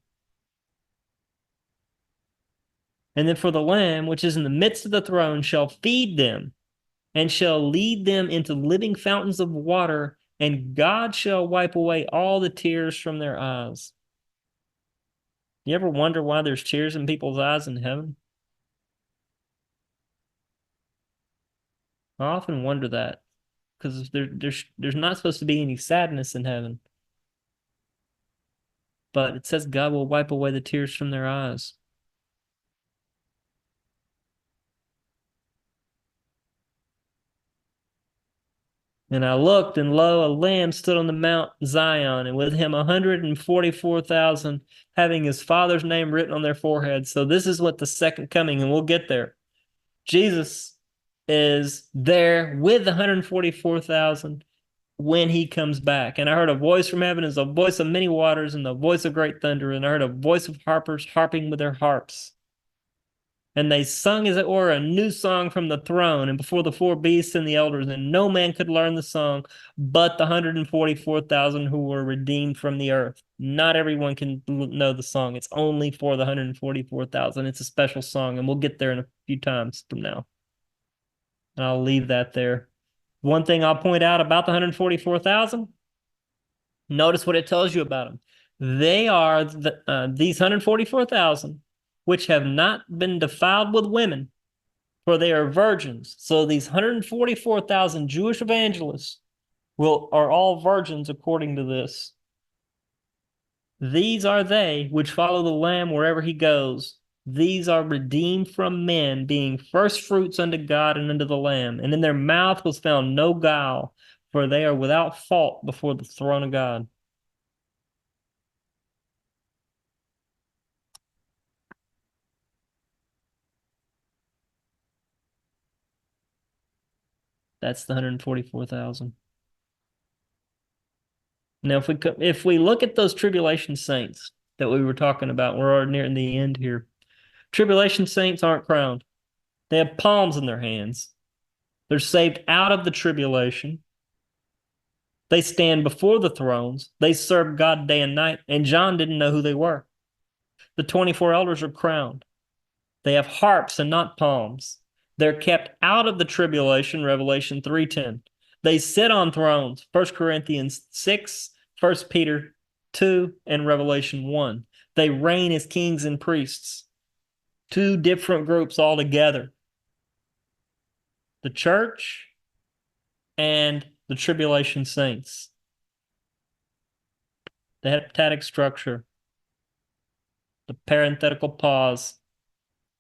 S1: And then for the Lamb, which is in the midst of the throne, shall feed them and shall lead them into living fountains of water, and God shall wipe away all the tears from their eyes. You ever wonder why there's tears in people's eyes in heaven? I often wonder that because there's not supposed to be any sadness in heaven. But it says God will wipe away the tears from their eyes. And I looked, and lo, a lamb stood on the Mount Zion, and with him 144,000, having his father's name written on their foreheads. So this is what the second coming, and we'll get there. Jesus is there with the 144,000 when he comes back. And I heard a voice from heaven as a voice of many waters and the voice of great thunder. And I heard a voice of harpers harping with their harps. And they sung, as it were, a new song from the throne and before the four beasts and the elders. And no man could learn the song but the 144,000 who were redeemed from the earth. Not everyone can know the song. It's only for the 144,000. It's a special song, and we'll get there in a few times from now. And I'll leave that there. One thing I'll point out about the 144,000, notice what it tells you about them. They are these 144,000 which have not been defiled with women, for they are virgins. So these 144,000 Jewish evangelists are all virgins according to this. These are they which follow the Lamb wherever he goes. These are redeemed from men, being first fruits unto God and unto the Lamb. And in their mouth was found no guile, for they are without fault before the throne of God. That's the 144,000. Now, if we look at those tribulation saints that we were talking about, we're already near the end here. Tribulation saints aren't crowned. They have palms in their hands. They're saved out of the tribulation. They stand before the thrones. They serve God day and night. And John didn't know who they were. The 24 elders are crowned. They have harps and not palms. They're kept out of the tribulation, Revelation 3:10. They sit on thrones, 1 Corinthians 6, 1 Peter 2, and Revelation 1. They reign as kings and priests. Two different groups altogether. The church and the tribulation saints. The heptadic structure. The parenthetical pause.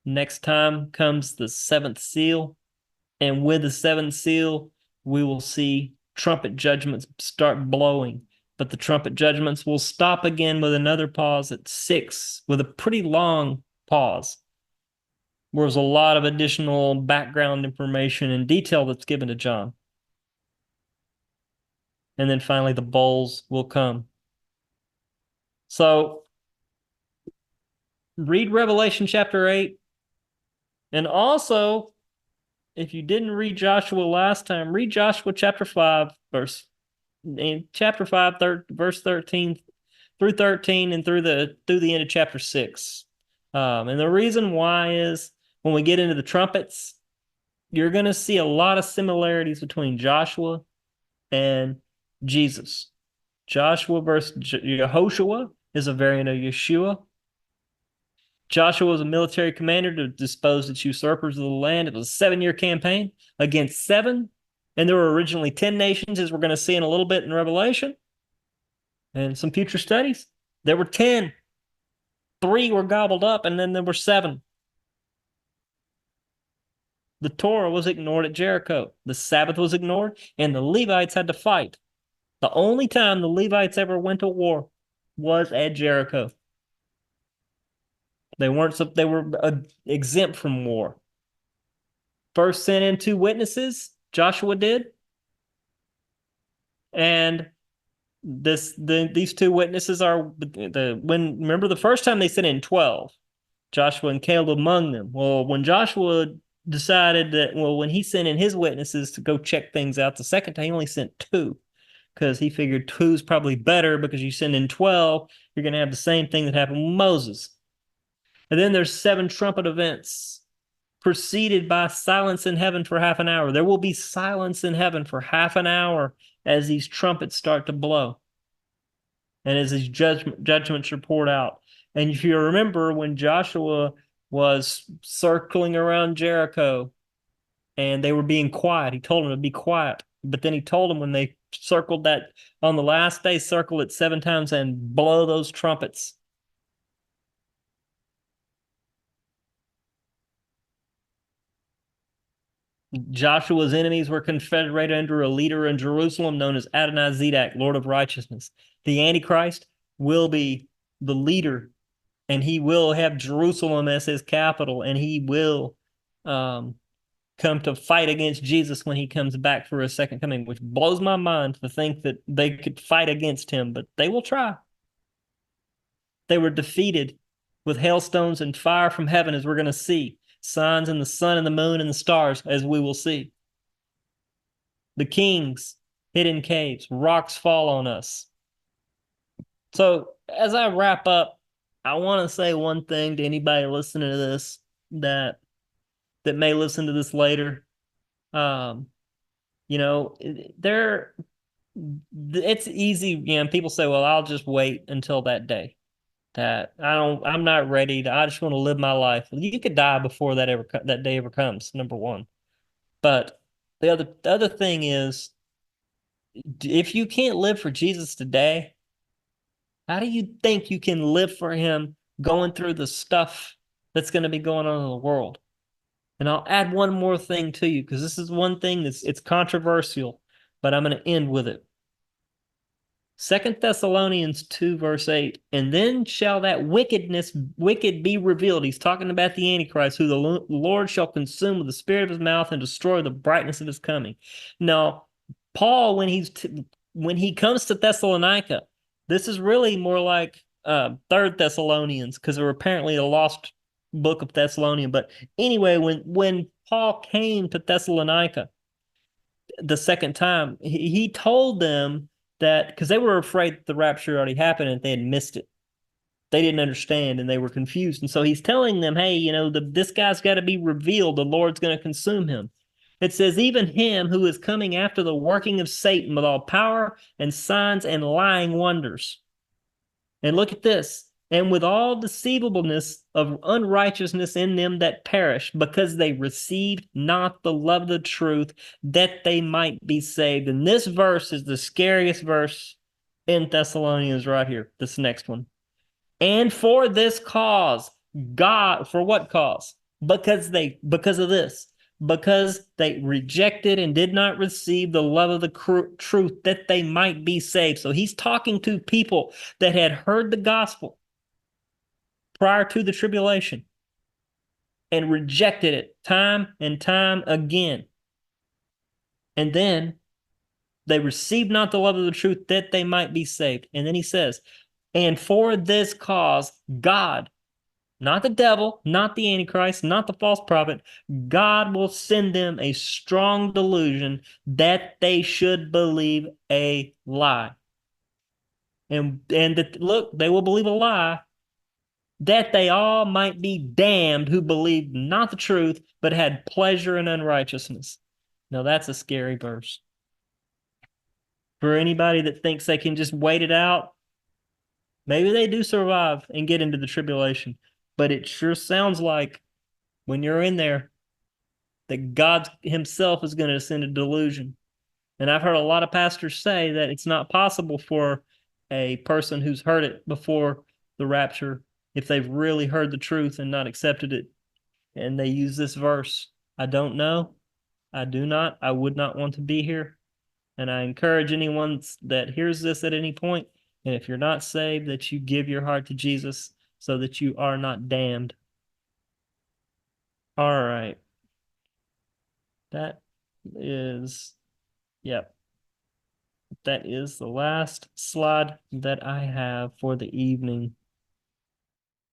S1: Next time comes the seventh seal. And with the seventh seal, we will see trumpet judgments start blowing. But the trumpet judgments will stop again with another pause at 6, with a pretty long pause. There's a lot of additional background information and detail that's given to John. And then finally, the bowls will come. So read Revelation chapter 8. And also, if you didn't read Joshua last time, read Joshua chapter 5, verse in chapter 5, verse 13 through 13 and through the end of chapter 6. And the reason why is when we get into the trumpets, you're going to see a lot of similarities between Joshua and Jesus. Joshua versus Yehoshua is a variant of Yeshua. Joshua was a military commander to dispose the usurpers of the land. It was a 7-year campaign against 7. And there were originally 10 nations, as we're going to see in a little bit in Revelation and some future studies. There were 10. 3 were gobbled up, and then there were 7. The Torah was ignored at Jericho. The Sabbath was ignored, and the Levites had to fight. The only time the Levites ever went to war was at Jericho. They were exempt from war. First sent in 2 witnesses, Joshua did. And these 2 witnesses are remember the first time they sent in 12, Joshua and Caleb among them. Well, when Joshua decided that, when he sent in his witnesses to go check things out the second time, he only sent 2 because he figured 2's probably better, because you send in 12, you're going to have the same thing that happened with Moses. And then there's 7 trumpet events preceded by silence in heaven for half an hour. There will be silence in heaven for half an hour as these trumpets start to blow and as these judgments are poured out. And if you remember, when Joshua was circling around Jericho and they were being quiet, he told them to be quiet. But then he told them, when they circled that on the last day, circle it 7 times and blow those trumpets. Joshua's enemies were confederated under a leader in Jerusalem known as Adonai-Zedek, Lord of Righteousness. The Antichrist will be the leader, and he will have Jerusalem as his capital, and he will come to fight against Jesus when he comes back for his second coming, which blows my mind to think that they could fight against him, but they will try. They were defeated with hailstones and fire from heaven, as we're going to see. Signs in the sun and the moon and the stars, as we will see. The kings, hidden caves, rocks fall on us. So as I wrap up, I want to say one thing to anybody listening to this that may listen to this later. It's easy. People say, well, I'll just wait until that day. I'm not ready I just want to live my life. You could die before that day ever comes, number one. But the other thing is, if you can't live for Jesus today, how do you think you can live for him going through the stuff that's going to be going on in the world? And I'll add one more thing to you, because this is one thing it's controversial, but I'm going to end with it. 2 Thessalonians 2, verse 8, and then shall that wicked be revealed. He's talking about the Antichrist, who the Lord shall consume with the spirit of his mouth and destroy the brightness of his coming. Now, Paul, when he comes to Thessalonica, this is really more like 3rd Thessalonians, because they were apparently a lost book of Thessalonian. But anyway, when Paul came to Thessalonica the second time, he told them that, because they were afraid that the rapture already happened and they had missed it. They didn't understand and they were confused. And so he's telling them, hey, this guy's got to be revealed. The Lord's going to consume him. It says, even him who is coming after the working of Satan with all power and signs and lying wonders. And look at this. And with all deceivableness of unrighteousness in them that perish, because they received not the love of the truth, that they might be saved. And this verse is the scariest verse in Thessalonians right here, this next one. And for this cause, God, for what cause? Because of this. Because they rejected and did not receive the love of the truth, that they might be saved. So he's talking to people that had heard the gospel prior to the tribulation and rejected it time and time again. And then they received not the love of the truth, that they might be saved. And then he says, and for this cause, God, not the devil, not the Antichrist, not the false prophet. God will send them a strong delusion that they should believe a lie. And that, look, they will believe a lie that they all might be damned who believed not the truth, but had pleasure in unrighteousness. Now that's a scary verse. For anybody that thinks they can just wait it out, maybe they do survive and get into the tribulation. But it sure sounds like when you're in there, that God Himself is going to send a delusion. And I've heard a lot of pastors say that it's not possible for a person who's heard it before the rapture, if they've really heard the truth and not accepted it, and they use this verse. I don't know. I do not. I would not want to be here. And I encourage anyone that hears this at any point, and if you're not saved, that you give your heart to Jesus so that you are not damned. All right. That is, yep. That is the last slide that I have for the evening.